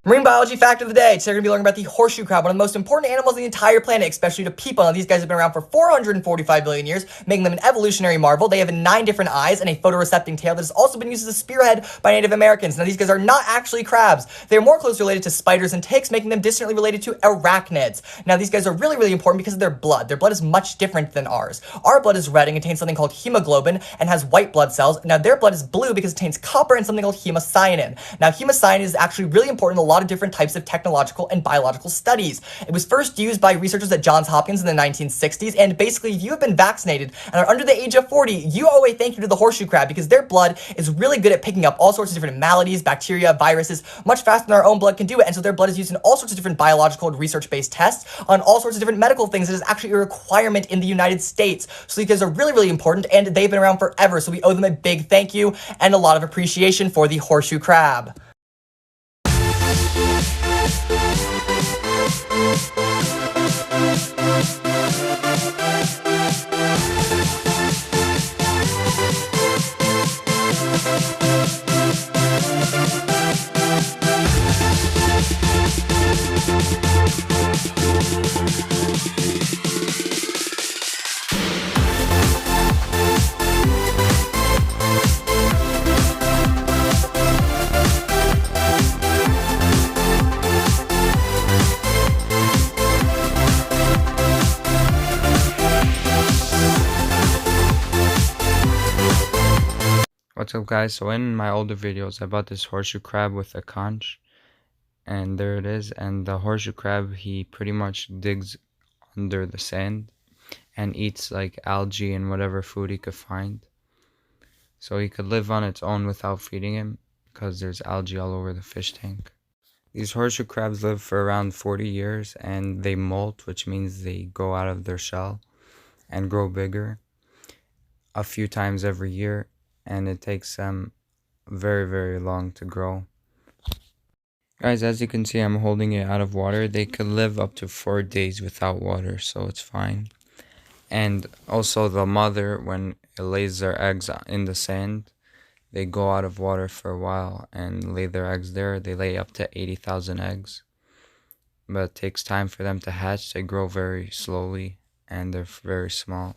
Marine biology fact of the day. Today we're going to be learning about the horseshoe crab, one of the most important animals on the entire planet, especially to people. Now, these guys have been around for 445 billion years, making them an evolutionary marvel. They have 9 different eyes and a photorecepting tail that has also been used as a spearhead by Native Americans. Now, these guys are not actually crabs. They're more closely related to spiders and ticks, making them distantly related to arachnids. Now, these guys are really, really important because of their blood. Their blood is much different than ours. Our blood is red and contains something called hemoglobin and has white blood cells. Now, their blood is blue because it contains copper and something called hemocyanin. Now, hemocyanin is actually really important in a lot of different types of technological and biological studies. It was first used by researchers at Johns Hopkins in the 1960s, and basically, if you have been vaccinated and are under the age of 40, you owe a thank you to the horseshoe crab because their blood is really good at picking up all sorts of different maladies, bacteria, viruses, much faster than our own blood can do it, and so their blood is used in all sorts of different biological and research-based tests on all sorts of different medical things that is actually a requirement in the United States. So these guys are really, really important, and they've been around forever, so we owe them a big thank you and a lot of appreciation for the horseshoe crab. What's up, guys? So in my older videos I bought this horseshoe crab with a conch, and there it is. And the horseshoe crab, he pretty much digs under the sand and eats like algae and whatever food he could find, so he could live on its own without feeding him because there's algae all over the fish tank. These horseshoe crabs live for around 40 years and they molt, which means they go out of their shell and grow bigger a few times every year, and it takes them very, very long to grow. Guys, as you can see, I'm holding it out of water. They could live up to 4 days without water, so it's fine. And also the mother, when it lays their eggs in the sand, they go out of water for a while and lay their eggs there. They lay up to 80,000 eggs. But it takes time for them to hatch. They grow very slowly and they're very small.